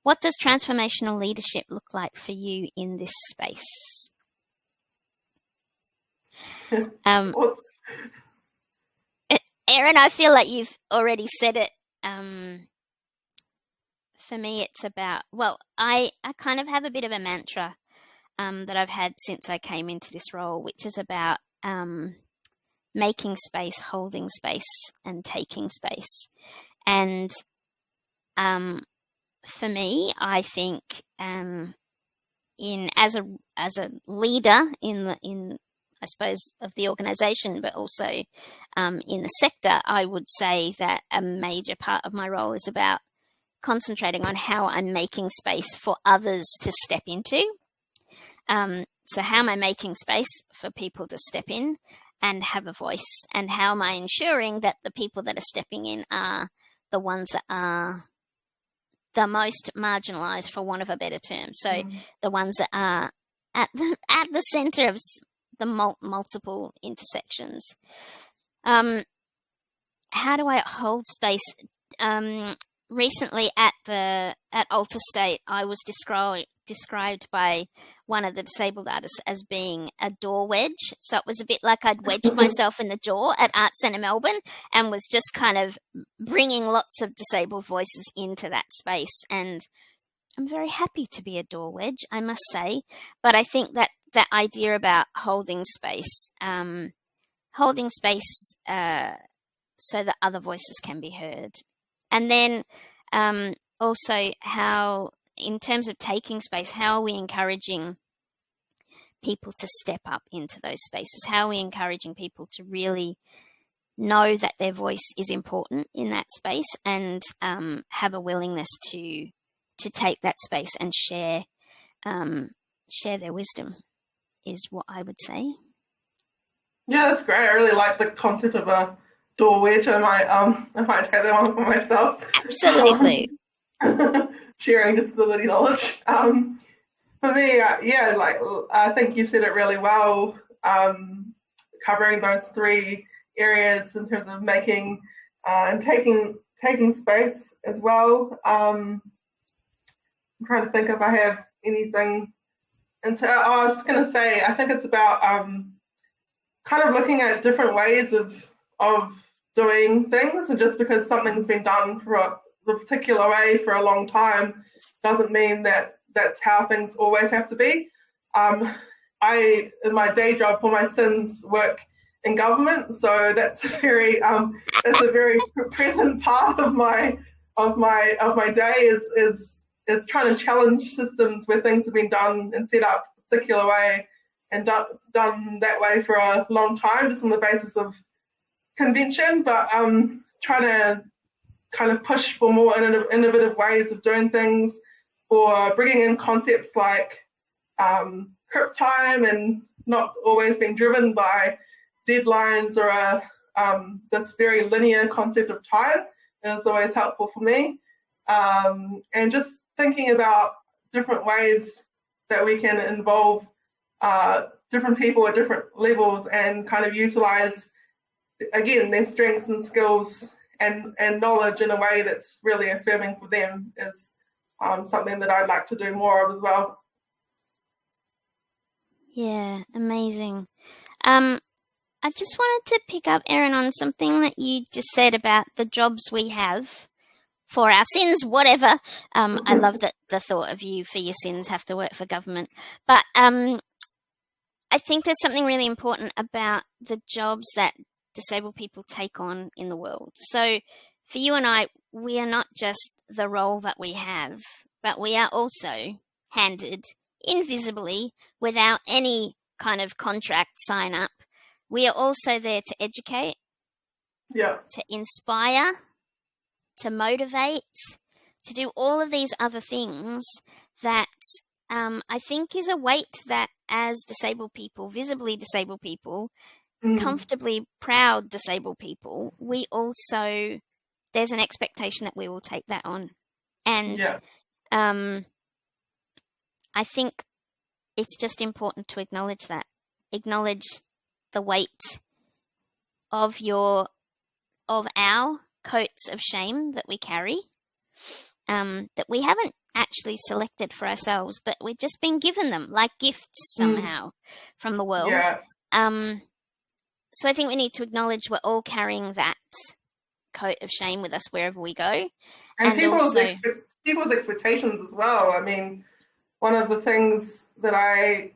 Speaker 1: What does transformational leadership look like for you in this space? Erin, I feel like you've already said it. For me, it's about, I kind of have a bit of a mantra that I've had since I came into this role, which is about making space, holding space, and taking space. And for me, I think as a leader in I suppose of the organisation, but also in the sector, I would say that a major part of my role is about concentrating on how I'm making space for others to step into. So how am I making space for people to step in and have a voice? And how am I ensuring that the people that are stepping in are the ones that are the most marginalised, for want of a better term? So the ones that are at the centre of the multiple intersections. How do I hold space? Recently at Alter State, I was described by one of the disabled artists as being a door wedge. So it was a bit like I'd wedged myself in the door at Arts Centre Melbourne and was just kind of bringing lots of disabled voices into that space. And I'm very happy to be a door wedge, I must say. But I think that idea about holding space so that other voices can be heard. And then also how, in terms of taking space, how are we encouraging people to step up into those spaces? How are we encouraging people to really know that their voice is important in that space and have a willingness to take that space and share their wisdom, is what I would say.
Speaker 2: Yeah, that's great. I really like the concept of a door wedge. I might take that one for myself.
Speaker 1: Absolutely.
Speaker 2: Sharing disability knowledge. For me, I think you said it really well, covering those three areas in terms of making and taking space as well. I'm trying to think if I have anything. I was going to say, I think it's about kind of looking at different ways of doing things, and just because something's been done for a particular way for a long time doesn't mean that that's how things always have to be. I, in my day job for my sins, work in government, so that's a very present part of my day is trying to challenge systems where things have been done and set up a particular way and done that way for a long time, just on the basis of convention, but trying to kind of push for more innovative ways of doing things, or bringing in concepts like crip time and not always being driven by deadlines or this very linear concept of time is always helpful for me. And just thinking about different ways that we can involve different people at different levels and kind of utilize, again, their strengths and skills and knowledge in a way that's really affirming for them is something that I'd like to do more of as well.
Speaker 1: Yeah, amazing. I just wanted to pick up, Erin, on something that you just said about the jobs we have for our sins, whatever. I love that the thought of you for your sins have to work for government. But I think there's something really important about the jobs that disabled people take on in the world. So for you and I, we are not just the role that we have, but we are also handed invisibly, without any kind of contract sign up. We are also there to educate, to inspire, to motivate, to do all of these other things that I think is a weight that, as disabled people, visibly disabled people, comfortably proud disabled people, we also, there's an expectation that we will take that on. And I think it's just important to acknowledge that. Acknowledge the weight of our coats of shame that we carry, that we haven't actually selected for ourselves, but we've just been given them like gifts somehow from the world. So I think we need to acknowledge we're all carrying that coat of shame with us wherever we go.
Speaker 2: And people's expectations as well. I mean, one of the things that I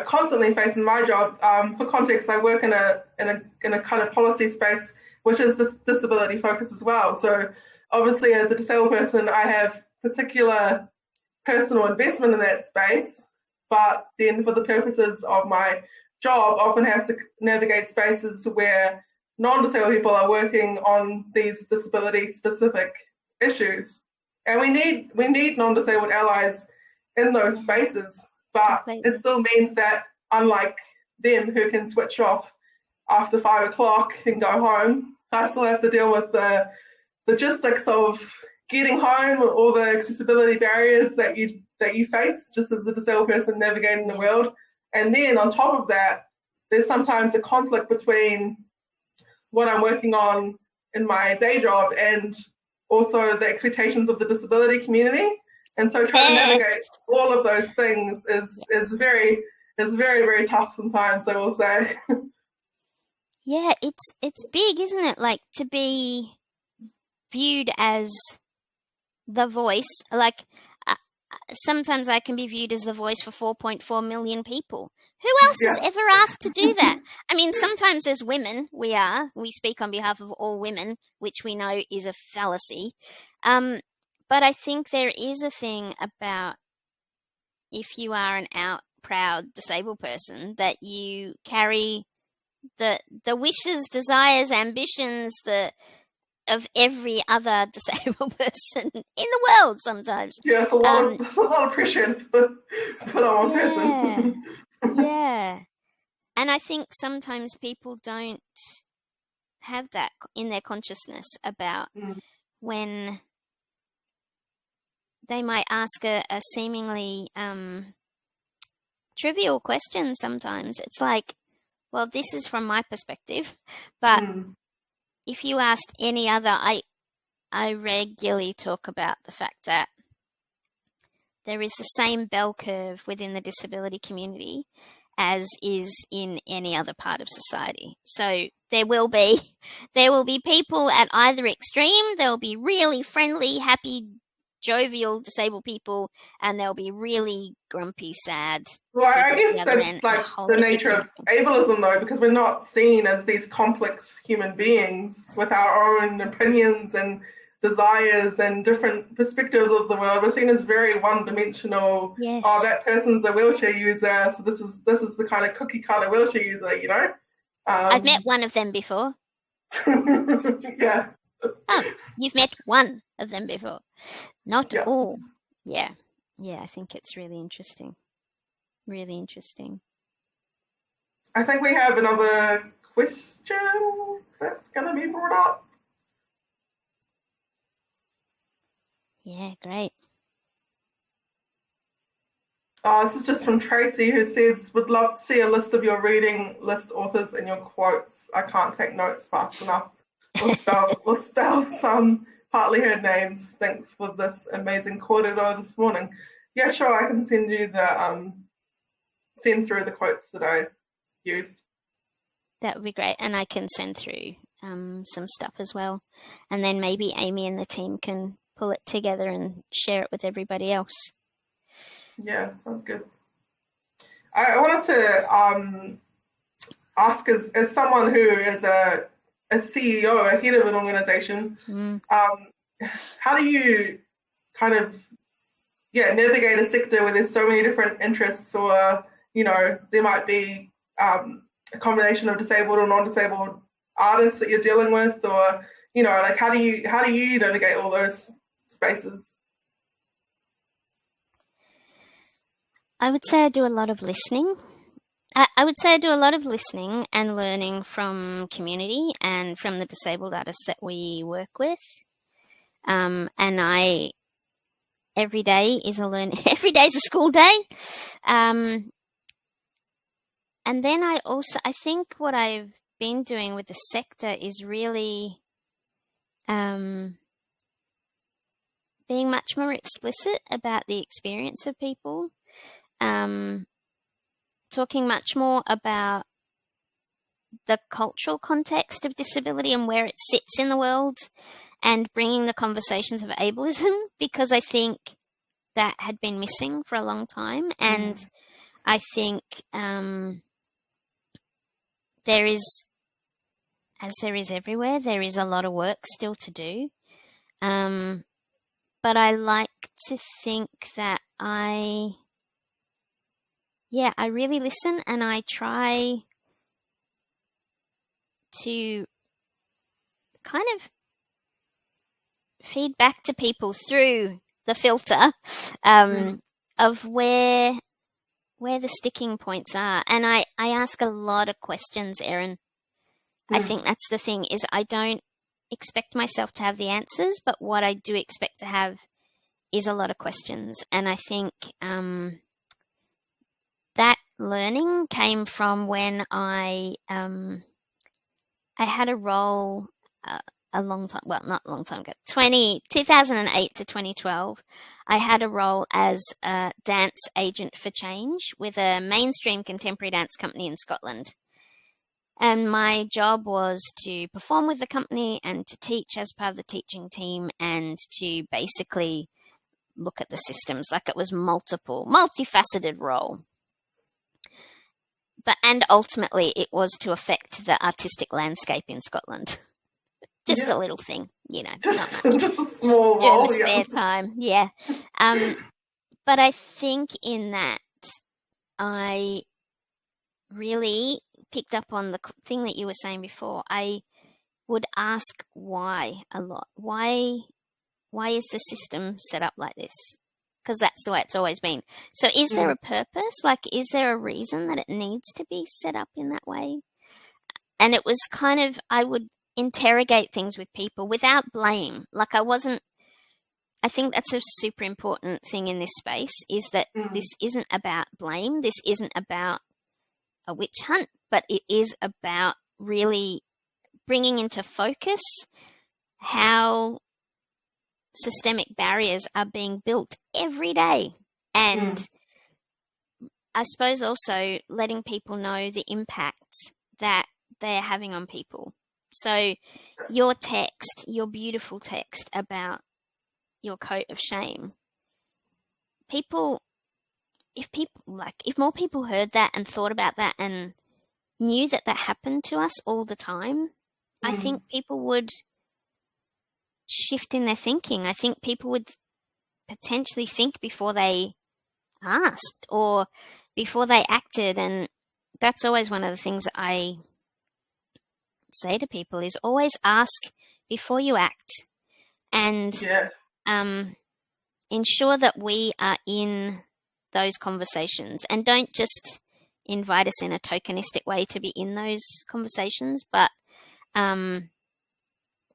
Speaker 2: constantly face in my job. For context, I work in a kind of policy space, which is disability focused as well. So obviously, as a disabled person, I have particular personal investment in that space, but then for the purposes of my job, often have to navigate spaces where non-disabled people are working on these disability-specific issues, and we need non-disabled allies in those spaces. But
Speaker 1: Completely.
Speaker 2: it still means that, unlike them who can switch off after 5 o'clock and go home, I still have to deal with the logistics of getting home, all the accessibility barriers that you face just as a disabled person navigating the world. And then on top of that, there's sometimes a conflict between what I'm working on in my day job and also the expectations of the disability community. And so trying to navigate all of those things is very, very tough sometimes, I will say.
Speaker 1: Yeah, it's big, isn't it? Like, to be viewed as the voice, like sometimes I can be viewed as the voice for 4.4 million people. Who else is ever asked to do that? I mean, sometimes as women, we speak on behalf of all women, which we know is a fallacy. But I think there is a thing about, if you are an out, proud disabled person, that you carry the wishes, desires, ambitions of every other disabled person in the world sometimes.
Speaker 2: Yeah, it's a lot of pressure to put on one person.
Speaker 1: Yeah. And I think sometimes people don't have that in their consciousness about when they might ask a seemingly trivial question sometimes. It's like, well, this is from my perspective, but if you asked any other, I regularly talk about the fact that there is the same bell curve within the disability community as is in any other part of society. So there will be people at either extreme. There will be really friendly, happy, jovial disabled people, and there'll be really grumpy, sad.
Speaker 2: Well, I guess that's like the nature of ableism, though, because we're not seen as these complex human beings with our own opinions and desires and different perspectives of the world. We're seen as very one-dimensional.
Speaker 1: Yes.
Speaker 2: Oh, that person's a wheelchair user, so this is the kind of cookie-cutter wheelchair user, you know.
Speaker 1: I've met one of them before.
Speaker 2: Yeah.
Speaker 1: Oh, you've met one of them before, not all. Yeah, I think it's really interesting. Really interesting.
Speaker 2: I think we have another question that's going to be brought up.
Speaker 1: Yeah, great.
Speaker 2: This is just from Tracy, who says, would love to see a list of your reading list authors and your quotes. I can't take notes fast enough. We'll spell some partly heard names. Thanks for this amazing corridor this morning. Yeah, sure, I can send you the send through the quotes that I used.
Speaker 1: That would be great, and I can send through some stuff as well, and then maybe Amy and the team can pull it together and share it with everybody else.
Speaker 2: Yeah, sounds good. I wanted to ask, as someone who is a CEO, a head of an organization, how do you kind of navigate a sector where there's so many different interests, or there might be a combination of disabled or non-disabled artists that you're dealing with, or like how do you navigate all those spaces?
Speaker 1: I would say I do a lot of listening. I would say I do a lot of listening and learning from community and from the disabled artists that we work with. And every day is every day is a school day. And then I think what I've been doing with the sector is really being much more explicit about the experience of people. Talking much more about the cultural context of disability and where it sits in the world, and bringing the conversations of ableism, because I think that had been missing for a long time. And I think there is, as there is everywhere, there is a lot of work still to do. But I like to think that I really listen, and I try to kind of feed back to people through the filter of where the sticking points are. And I ask a lot of questions, Erin. I think that's the thing, is I don't expect myself to have the answers, but what I do expect to have is a lot of questions. And I think that learning came from when I had a role a long time, well, not a long time ago, 2008 to 2012, I had a role as a dance agent for change with a mainstream contemporary dance company in Scotland. And my job was to perform with the company and to teach as part of the teaching team, and to basically look at the systems. Like, it was multifaceted role. And ultimately it was to affect the artistic landscape in Scotland. Just a little thing,
Speaker 2: just a small
Speaker 1: during
Speaker 2: role,
Speaker 1: the spare time. But I think in that I really picked up on the thing that you were saying before. I would ask why a lot. Why is the system set up like this? Because that's the way it's always been. So is there a purpose? Like, is there a reason that it needs to be set up in that way? And it was kind of, I would interrogate things with people without blame. Like, I think that's a super important thing in this space, is that this isn't about blame. This isn't about a witch hunt, but it is about really bringing into focus how systemic barriers are being built every day. And I suppose also letting people know the impact that they're having on people. So your text, your beautiful text about your coat of shame, if more people heard that and thought about that and knew that happened to us all the time, I think people would shift in their thinking. I think people would potentially think before they asked or before they acted. And that's always one of the things that I say to people, is always ask before you act, and ensure that we are in those conversations, and don't just invite us in a tokenistic way to be in those conversations, but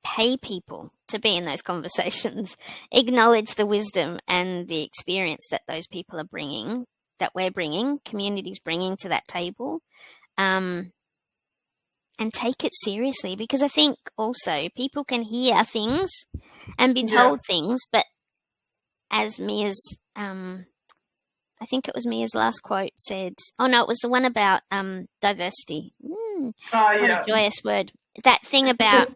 Speaker 1: pay people to be in those conversations, acknowledge the wisdom and the experience that those people are bringing, that we're bringing, communities bringing to that table, and take it seriously. Because I think also people can hear things and be told things, but as Mia's, I think it was Mia's last quote said, oh no, it was the one about diversity. What a joyous word. That thing about,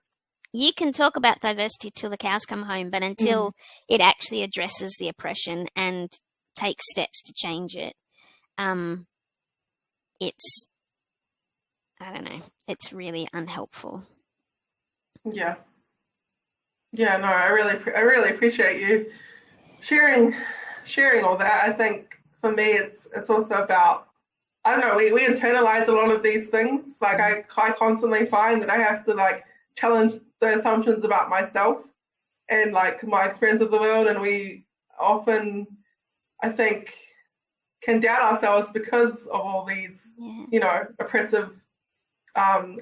Speaker 1: you can talk about diversity till the cows come home, but until it actually addresses the oppression and takes steps to change it, it's, I don't know, it's really unhelpful.
Speaker 2: Yeah, no, I really appreciate you sharing all that. I think for me, it's also about, I don't know, we internalize a lot of these things. Like I constantly find that I have to like challenge the assumptions about myself and like my experience of the world, and we often, I think, can doubt ourselves because of all these, oppressive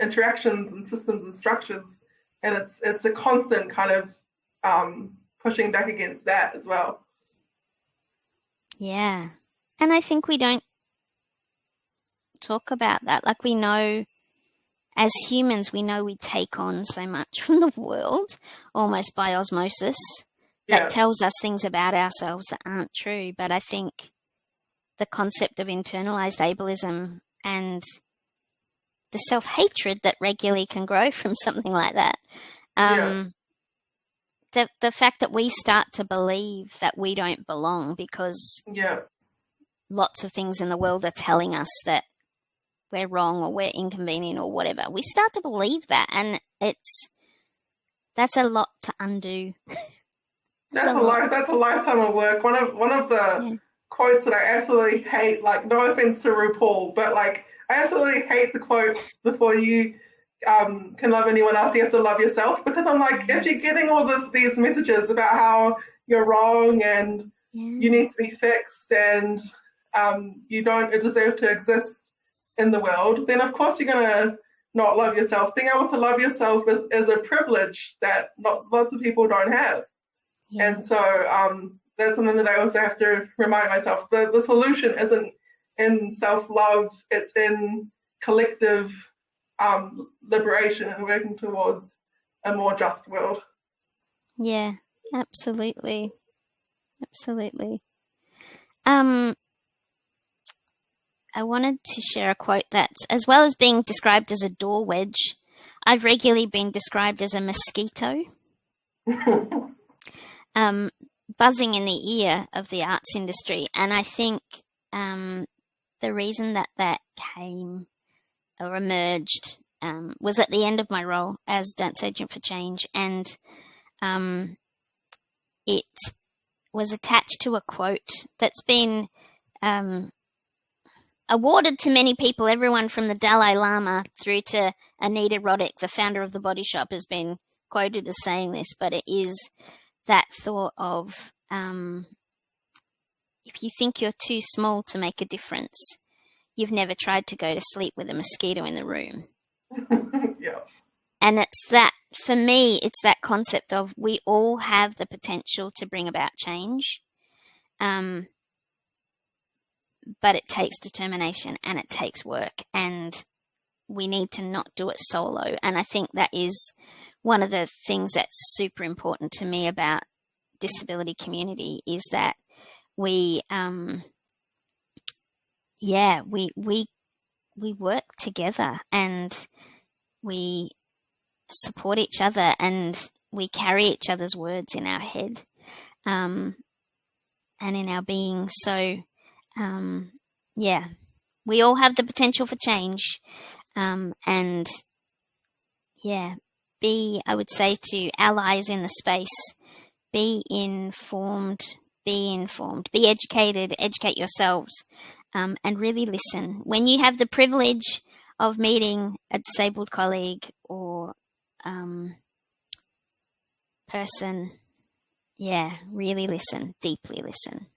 Speaker 2: interactions and systems and structures, and it's a constant kind of pushing back against that as well.
Speaker 1: Yeah, and I think we don't talk about that. Like, we know, as humans, we know we take on so much from the world, almost by osmosis, that tells us things about ourselves that aren't true. But I think the concept of internalized ableism and the self-hatred that regularly can grow from something like that, the fact that we start to believe that we don't belong because lots of things in the world are telling us that we're wrong or we're inconvenient or whatever, we start to believe that, and that's a lot to undo.
Speaker 2: That's a lifetime of work. One of the quotes that I absolutely hate, like, no offense to RuPaul, but like I absolutely hate the quote, before you can love anyone else, you have to love yourself. Because I'm like, if you're getting all these messages about how you're wrong and you need to be fixed and you don't deserve to exist in the world, then of course you're gonna not love yourself. Being able to love yourself is a privilege that lots of people don't have. And so that's something that I also have to remind myself. The solution isn't in self-love, it's in collective liberation and working towards a more just world.
Speaker 1: Yeah, absolutely. Absolutely. I wanted to share a quote that's, as well as being described as a door wedge, I've regularly been described as a mosquito. Buzzing in the ear of the arts industry. And I think the reason that came or emerged was at the end of my role as Dance Agent for Change, and it was attached to a quote that's been awarded to many people. Everyone from the Dalai Lama through to Anita Roddick, the founder of The Body Shop, has been quoted as saying this, but it is that thought of if you think you're too small to make a difference, you've never tried to go to sleep with a mosquito in the room.
Speaker 2: Yeah.
Speaker 1: And it's that, for me, it's that concept of we all have the potential to bring about change. But it takes determination and it takes work, and we need to not do it solo. And I think that is one of the things that's super important to me about disability community, is that we work together and we support each other and we carry each other's words in our head and in our being. So we all have the potential for change, and I would say to allies in the space, be informed, be educated, educate yourselves, and really listen. When you have the privilege of meeting a disabled colleague or person, really listen, deeply listen.